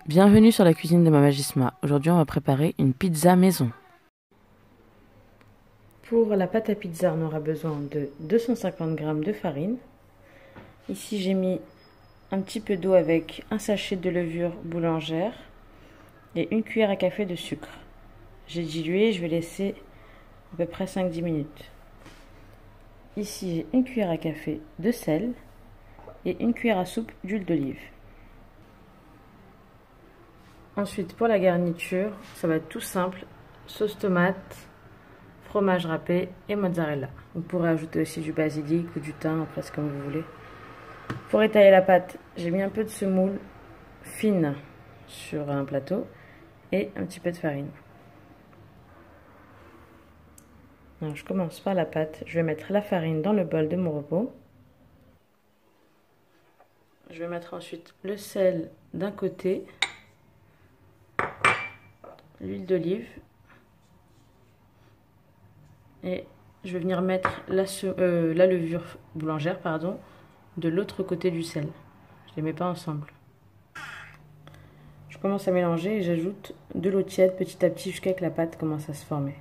Bienvenue sur la cuisine de Mama Gisma. Aujourd'hui, on va préparer une pizza maison. Pour la pâte à pizza, on aura besoin de 250 g de farine. Ici, j'ai mis un petit peu d'eau avec un sachet de levure boulangère et une cuillère à café de sucre. J'ai dilué, je vais laisser à peu près 5-10 minutes. Ici, j'ai une cuillère à café de sel et une cuillère à soupe d'huile d'olive. Ensuite, pour la garniture, ça va être tout simple, sauce tomate, fromage râpé et mozzarella. Vous pourrez ajouter aussi du basilic ou du thym, après c'est comme vous voulez. Pour étaler la pâte, j'ai mis un peu de semoule fine sur un plateau et un petit peu de farine. Alors, je commence par la pâte, je vais mettre la farine dans le bol de mon repos. Je vais mettre ensuite le sel d'un côté, l'huile d'olive et je vais venir mettre la levure boulangère de l'autre côté du sel. Je ne les mets pas ensemble. Je commence à mélanger et j'ajoute de l'eau tiède petit à petit jusqu'à ce que la pâte commence à se former.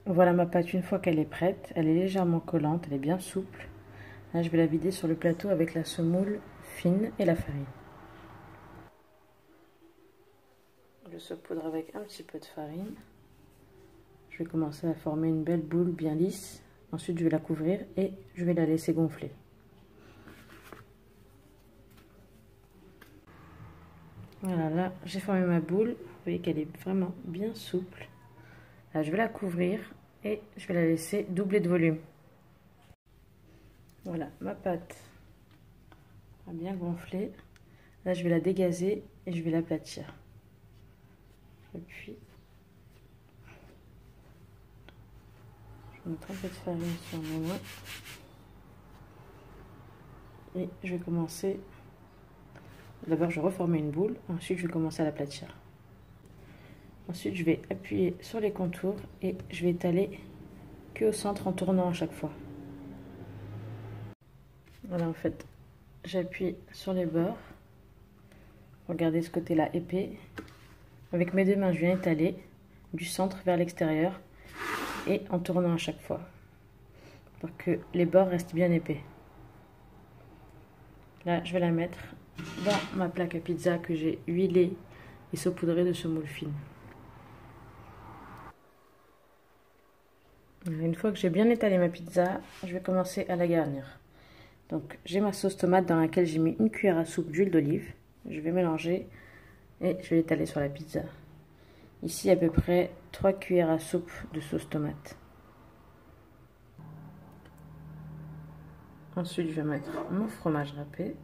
Voilà ma pâte une fois qu'elle est prête. Elle est légèrement collante, elle est bien souple. Là, je vais la vider sur le plateau avec la semoule fine et la farine. Je saupoudre avec un petit peu de farine. Je vais commencer à former une belle boule bien lisse. Ensuite, je vais la couvrir et je vais la laisser gonfler. Voilà, là, j'ai formé ma boule. Vous voyez qu'elle est vraiment bien souple. Là, je vais la couvrir et je vais la laisser doubler de volume. Voilà, ma pâte a bien gonflé. Là, je vais la dégazer et je vais l'aplatir. Et puis, je vais mettre un peu de farine sur mes mains. Et je vais commencer. D'abord, je vais reformer une boule. Ensuite, je vais commencer à l'aplatir. Ensuite, je vais appuyer sur les contours et je vais étaler que au centre en tournant à chaque fois. Voilà, en fait, j'appuie sur les bords. Regardez ce côté-là épais. Avec mes deux mains, je viens étaler du centre vers l'extérieur et en tournant à chaque fois pour que les bords restent bien épais. Là, je vais la mettre dans ma plaque à pizza que j'ai huilée et saupoudrée de semoule fine. Une fois que j'ai bien étalé ma pizza, je vais commencer à la garnir. Donc, j'ai ma sauce tomate dans laquelle j'ai mis une cuillère à soupe d'huile d'olive. Je vais mélanger et je vais l'étaler sur la pizza. Ici, à peu près 3 cuillères à soupe de sauce tomate. Ensuite, je vais mettre mon fromage râpé.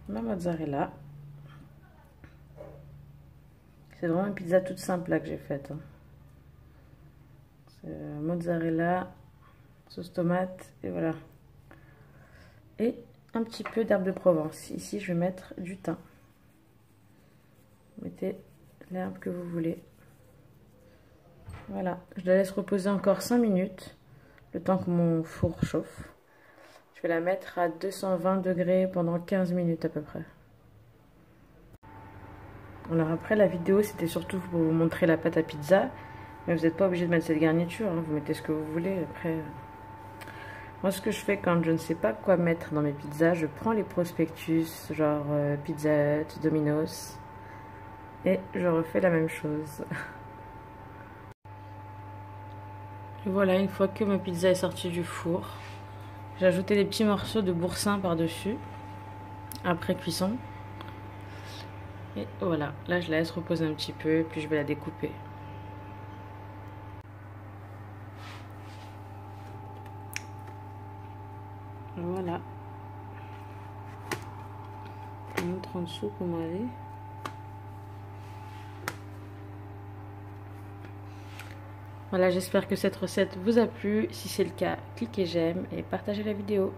Ma mozzarella. C'est vraiment une pizza toute simple là que j'ai faite. Mozzarella, sauce tomate et voilà. Et un petit peu d'herbe de Provence. Ici, je vais mettre du thym. Mettez l'herbe que vous voulez. Voilà, je la laisse reposer encore 5 minutes, le temps que mon four chauffe. Je vais la mettre à 220 degrés pendant 15 minutes à peu près. Alors après, la vidéo, c'était surtout pour vous montrer la pâte à pizza. Mais vous n'êtes pas obligé de mettre cette garniture, hein. Vous mettez ce que vous voulez. Après, moi, ce que je fais quand je ne sais pas quoi mettre dans mes pizzas, je prends les prospectus, genre Pizza Hut, Domino's, et je refais la même chose. Et voilà, une fois que ma pizza est sortie du four, j'ai ajouté des petits morceaux de boursin par-dessus, après cuisson. Et voilà, là je la laisse reposer un petit peu, puis je vais la découper. Voilà. Je vous montre en dessous comment elle est. Voilà, j'espère que cette recette vous a plu. Si c'est le cas, cliquez j'aime et partagez la vidéo.